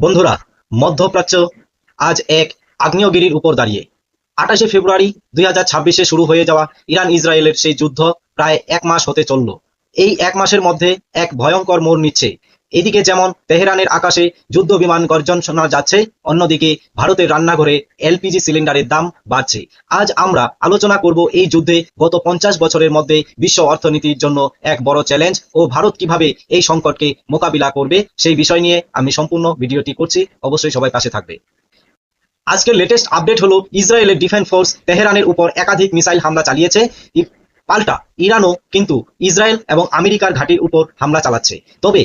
বন্ধুরা, মধ্যপ্রাচ্য আজ এক আগ্নেয়গিরির উপর দাঁড়িয়ে। 28শে ফেব্রুয়ারি 2026-এ শুরু হয়ে যাওয়া ইরান ইসরায়েলের সেই যুদ্ধ প্রায় 1 মাস হতে চলল। এই 1 মাসের মধ্যে এক ভয়ঙ্কর মোড় নিচ্ছে। এদিকে যেমন তেহরানের আকাশে যুদ্ধ বিমান গর্জন শোনা যাচ্ছে, অন্যদিকে ভারতের রান্নাঘরে এলপিজি সিলিন্ডারের দাম বাড়ছে। আজ আমরা আলোচনা করব এই যুদ্ধে গত 50 বছরের মধ্যে বিশ্ব অর্থনীতির জন্য এক বড় চ্যালেঞ্জ ও ভারত কিভাবে এই সংকটকে মোকাবিলা করবে সেই বিষয় নিয়ে আমি সম্পূর্ণ ভিডিওটি করছি। অবশ্যই সবাই পাশে থাকবে। আজকের লেটেস্ট আপডেট হলো ইসরায়েলের ডিফেন্স ফোর্স তেহরানের উপর একাধিক মিসাইল হামলা চালিয়েছে। পাল্টা ইরানও কিন্তু ইসরায়েল এবং আমেরিকার ঘাঁটির উপর হামলা চালাচ্ছে। তবে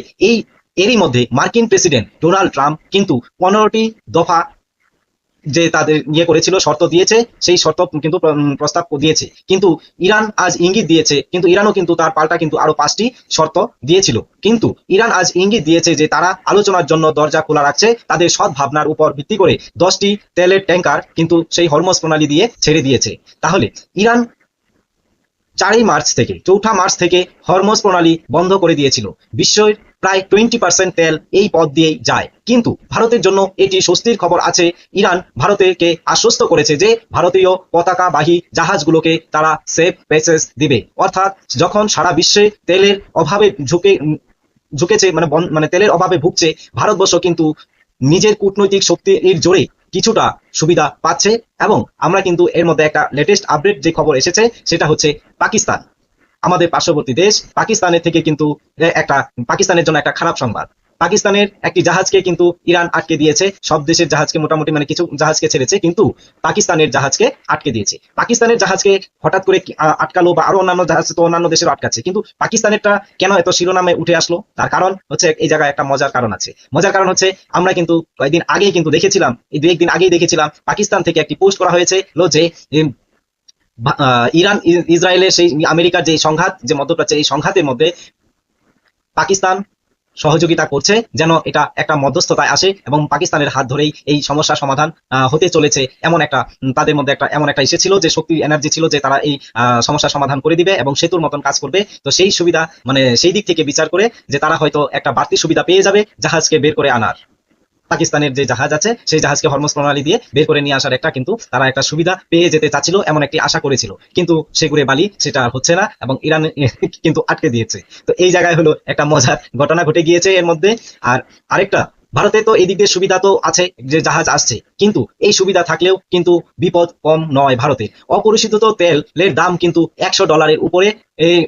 এরই মধ্যে মার্কিন প্রেসিডেন্ট ডোনাল্ড ট্রাম্প কিন্তু 15টি দফা যে তাদের করেছিল, শর্ত দিয়েছে, সেই শর্ত কিন্তু প্রস্তাব দিয়েছে। কিন্তু ইরান আজ ইঙ্গিত দিয়েছে, কিন্তু ইরানও কিন্তু তার পাল্টা কিন্তু আরো 5টি শর্ত দিয়েছিল। কিন্তু ইরান আজ ইঙ্গিত দিয়েছে যে তারা আলোচনার জন্য দরজা খোলা রাখছে। তাদের সৎ ভাবনার উপর ভিত্তি করে 10টি তেলের ট্যাঙ্কার কিন্তু সেই হরমুজ প্রণালী দিয়ে ছেড়ে দিয়েছে। তাহলে ইরান 4 মার্চ থেকে হরমুজ প্রণালী বন্ধ করে দিয়েছিল। বিশ্বের প্রায় 20% তেল এই পথ দিয়েই যায়। কিন্তু ভারতের জন্য এটি স্বস্তির খবর আছে। ইরান ভারতকে আশ্বস্ত করেছে যে ভারতীয় পতাকাবাহী জাহাজগুলোকে তারা সেফ প্যাসেজ দিবে। অর্থাৎ যখন সারা বিশ্বে তেলের অভাবে ঝুঁকেছে, মানে তেলের অভাবে ভুগছে, ভারতবর্ষ কিন্তু নিজের কূটনৈতিক শক্তির জোরে কিছুটা সুবিধা পাচ্ছে। এবং আমরা কিন্তু এর মধ্যে একটা লেটেস্ট আপডেট যে খবর এসেছে সেটা হচ্ছে পাকিস্তান, আমাদের পার্শ্ববর্তী দেশ পাকিস্তানের থেকে কিন্তু পাকিস্তানের জন্য একটা খারাপ সংবাদ। পাকিস্তানের একটি জাহাজকে কিন্তু ইরান আটকে দিয়েছে। সব দেশের জাহাজকে মোটামুটি কিছু জাহাজকে ছেড়েছে, কিন্তু পাকিস্তানের জাহাজকে আটকে দিয়েছে। পাকিস্তানের জাহাজকে হঠাৎ করে আটকালো, বা আরো অন্যান্য জাহাজ তো অন্যান্য দেশের আটকাচ্ছে, কিন্তু পাকিস্তানেরটা কেন এত শিরোনামে উঠে আসলো? তার কারণ হচ্ছে, এই জায়গায় একটা মজার কারণ আছে। মজার কারণ হচ্ছে, আমরা কিন্তু কয়েকদিন আগেই কিন্তু দেখেছিলাম, এই 2-1 দিন আগেই দেখেছিলাম, পাকিস্তান থেকে একটি পোস্ট করা হয়েছে যে ইরান ইসরায়েলের সেই আমেরিকার যে সংঘাত, যে মধ্যপ্রাচ্যের এই সংঘাতের মধ্যে পাকিস্তান সহযোগিতা করছে, যেন এটা একটা মধ্যস্থতায় আসে এবং পাকিস্তানের হাত ধরেই এই সমস্যার সমাধান হতে চলেছে। এমন একটা তাদের মধ্যে এমন একটা ছিল, যে শক্তি এনার্জি ছিল, যে তারা এই সমস্যার সমাধান করে দিবে এবং সেতুর মতন কাজ করবে। তো সেই সুবিধা, সেই দিক থেকে বিচার করে যে তারা হয়তো একটা বাড়তি সুবিধা পেয়ে যাবে জাহাজকে বের করে আনার। পাকিস্তানের যে জাহাজ আছে সেই জাহাজকে হরমুজ প্রণালী দিয়ে বের করে নিয়ে আসার কিন্তু তারা একটা সুবিধা পেয়ে যেতে চাচ্ছিল, এমন একটি আশা করেছিল। কিন্তু সেগুড়ে বালি সেটা হচ্ছে না এবং ইরান কিন্তু আটকে দিয়েছে। তো এই জায়গায় হলো একটা মজার ঘটনা ঘটে গিয়েছে এর মধ্যে। আর আরেকটা, ভারতে তো এই দিক দিয়ে সুবিধা তো আছে যে জাহাজ আসছে, কিন্তু এই সুবিধা থাকলেও কিন্তু বিপদ কম নয়। ভারতে অপরিশোধিত তেলের দাম কিন্তু $100 উপরে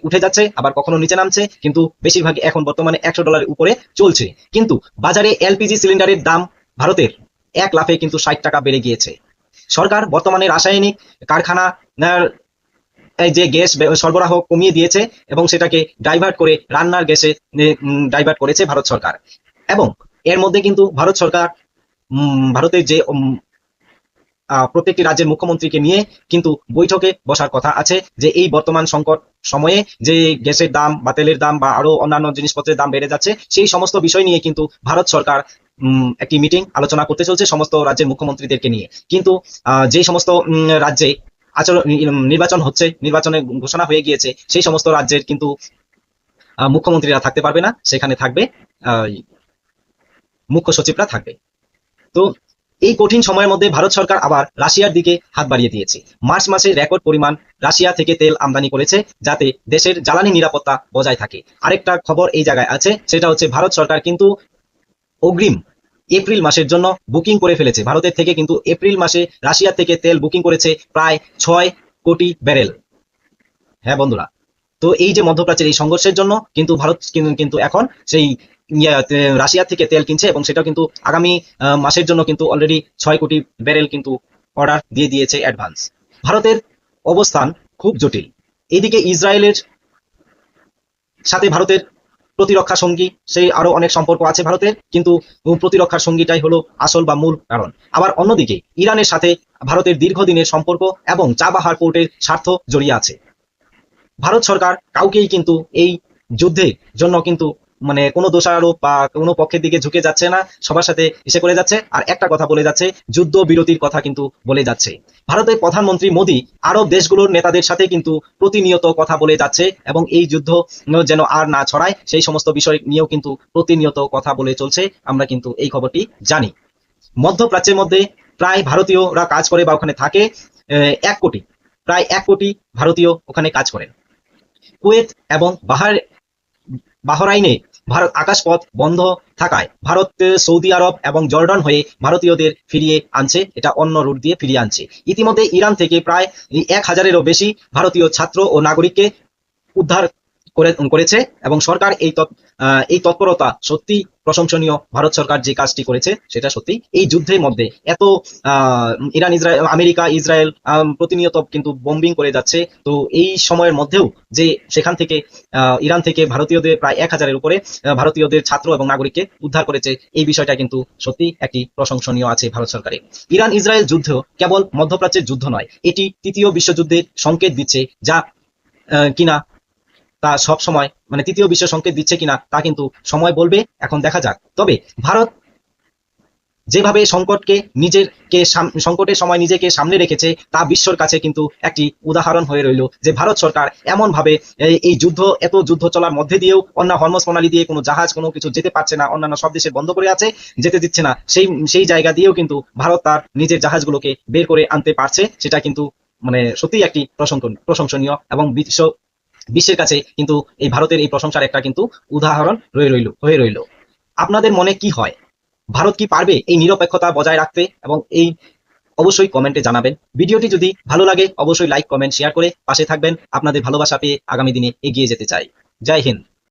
উঠে যাচ্ছে, আবার কখনো নিচে নামছে, কিন্তু বেশিরভাগ এখন বর্তমানে $100 উপরে চলছে। কিন্তু বাজারে এলপিজি সিলিন্ডারের দাম ভারতের 1 লাফে কিন্তু 60 টাকা বেড়ে গিয়েছে। সরকার বর্তমানে রাসায়নিক কারখানা এই যে গ্যাস সরবরাহ কমিয়ে দিয়েছে এবং সেটাকে ডাইভার্ট করে রান্নার গ্যাসে ডাইভার্ট করেছে ভারত সরকার। এবং এর মধ্যে কিন্তু ভারত সরকার ভারতের যে প্রত্যেকটি রাজ্যের মুখ্যমন্ত্রীকে নিয়ে কিন্তু বৈঠকে বসার কথা আছে, যে এই বর্তমান সংকট সময়ে যে গ্যাসের দাম বা তেলের দাম বা আরো অন্যান্য জিনিসপত্রের দাম বেড়ে যাচ্ছে, সেই সমস্ত বিষয় নিয়ে কিন্তু ভারত সরকার একটি মিটিং আলোচনা করতে চলছে সমস্ত রাজ্যের মুখ্যমন্ত্রীদেরকে নিয়ে। কিন্তু যে সমস্ত রাজ্যে নির্বাচন হচ্ছে, নির্বাচনের ঘোষণা হয়ে গিয়েছে, সেই সমস্ত রাজ্যের কিন্তু মুখ্যমন্ত্রীরা থাকতে পারবে না, সেখানে থাকবে মুখ্য সচিবরা থাকবে। তো এই কঠিন সময়ের মধ্যে ভারত সরকার আবার রাশিয়ার দিকে হাত বাড়িয়ে দিয়েছে। মার্চ মাসে রেকর্ড পরিমাণ রাশিয়া থেকে তেল আমদানি করেছে, যাতে দেশের জ্বালানি নিরাপত্তা বজায় থাকে। আরেকটা খবর এই জায়গায় আছে, সেটা হচ্ছে ভারত সরকার কিন্তু অগ্রিম এপ্রিল মাসের জন্য বুকিং করে ফেলেছে। ভারতের থেকে কিন্তু এপ্রিল মাসে রাশিয়া থেকে তেল বুকিং করেছে প্রায় 6 কোটি ব্যারেল। হ্যাঁ বন্ধুরা, তো এই যে মধ্যপ্রাচ্যের এই সংঘর্ষের জন্য কিন্তু ভারত কিন্তু এখন সেই রাশিয়া থেকে তেল কিনছে, এবং সেটা কিন্তু আগামী মাসের জন্য কিন্তু অলরেডি 6 কোটি ব্যারেল কিন্তু অর্ডার দিয়ে দিয়েছে অ্যাডভান্স। ভারতের অবস্থান খুব জটিল। এদিকে ইসরায়েলের সাথে ভারতের প্রতিরক্ষা সঙ্গী, সেই আরো অনেক সম্পর্ক আছে ভারতের, কিন্তু প্রতিরক্ষার সঙ্গীটাই হলো আসল বা মূল কারণ। আবার অন্যদিকে ইরানের সাথে ভারতের দীর্ঘদিনের সম্পর্ক এবং চাবাহার পোর্টের স্বার্থ জড়িয়ে আছে। ভারত সরকার কাউকেই কিন্তু এই যুদ্ধের জন্য কিন্তু মানে কোনো দোষারোপ বা কোনো পক্ষের দিকে ঝুঁকে যাচ্ছে না, সবার সাথে এসে করে যাচ্ছে। আর একটা কথা বলে যাচ্ছে, যুদ্ধ বিরতির কথা কিন্তু বলে যাচ্ছে। ভারতের প্রধানমন্ত্রী মোদী আরব দেশগুলোর নেতাদের সাথে কিন্তু প্রতিনিয়ত কথা বলে যাচ্ছে এবং এই যুদ্ধ যেন আর না ছড়ায় সেই সমস্ত বিষয় নিয়েও কিন্তু প্রতিনিয়ত কথা বলে চলছে। আমরা কিন্তু এই খবরটি জানি। মধ্যপ্রাচ্যের মধ্যে প্রায় ভারতীয়রা কাজ করে বা ওখানে থাকে 1 কোটি, প্রায় 1 কোটি ভারতীয় ওখানে কাজ করেন। কুয়েত এবং বাহরাইনে ভারত আকাশপথ বন্ধ থাকায় ভারত সৌদি আরব এবং জর্ডান হয়ে ভারতীয়দের ফিরিয়ে আনছে, এটা অন্য রুট দিয়ে ফিরিয়ে আনছে। ইতিমধ্যে ইরান থেকে প্রায় 1,000-এরও বেশি ভারতীয় ছাত্র ও নাগরিককে উদ্ধার করেছে এবং সরকার এই তৎপরতা সত্যি প্রশংসনীয়। ভারত সরকার যে কাজটি করেছে সেটা সত্যি। এই যুদ্ধের মধ্যে এত ইরান ইসরায়েল আমেরিকা ইসরায়েল প্রতিনিয়ত কিন্তু বোম্বিং করে যাচ্ছে। তো এই সময়ের মধ্যেও যে সেখান থেকে ইরান থেকে ভারতীয়দের প্রায় 1,000-এর উপরে ভারতীয়দের ছাত্র এবং নাগরিককে উদ্ধার করেছে, এই বিষয়টা কিন্তু সত্যি একটি প্রশংসনীয় আছে ভারত সরকারের। ইরান ইসরায়েল যুদ্ধ কেবল মধ্যপ্রাচ্যের যুদ্ধ নয়, এটি তৃতীয় বিশ্বযুদ্ধের সংকেত দিচ্ছে, যা কিনা তা সব সময় মানে তৃতীয় বিশ্ব সংকেত দিচ্ছে কিনা তা কিন্তু সময় বলবে, এখন দেখা যাক। তবে ভারত যেভাবে সংকটের সময় নিজেকে সামনে রেখেছে তা বিশ্বর কাছে কিন্তু একটি উদাহরণ হয়ে রইল, যে ভারত সরকার এমন ভাবে এই এত যুদ্ধ চলার মধ্যে দিয়েও অন্য হরমুজ প্রণালী দিয়ে কোনো জাহাজ কোনো কিছু যেতে পারছে না, অন্যান্য সব দেশে বন্ধ করে আছে, যেতে দিচ্ছে না, সেই জায়গা দিয়েও কিন্তু ভারত তার নিজের জাহাজগুলোকে বের করে আনতে পারছে। সেটা কিন্তু মানে সত্যিই একটি প্রশংসনীয় এবং বিশ্বের কাছে কিন্তু এই ভারতের এই প্রশংসার একটা কিন্তু উদাহরণ হয়ে রইল। আপনাদের মনে কি হয়, ভারত কি পারবে এই নিরপেক্ষতা বজায় রাখতে? এবং এই অবশ্যই কমেন্টে জানাবেন। ভিডিওটি যদি ভালো লাগে অবশ্যই লাইক কমেন্ট শেয়ার করে পাশে থাকবেন। আপনাদের ভালোবাসা পেয়ে আগামী দিনে এগিয়ে যেতে চাই। জয় হিন্দ।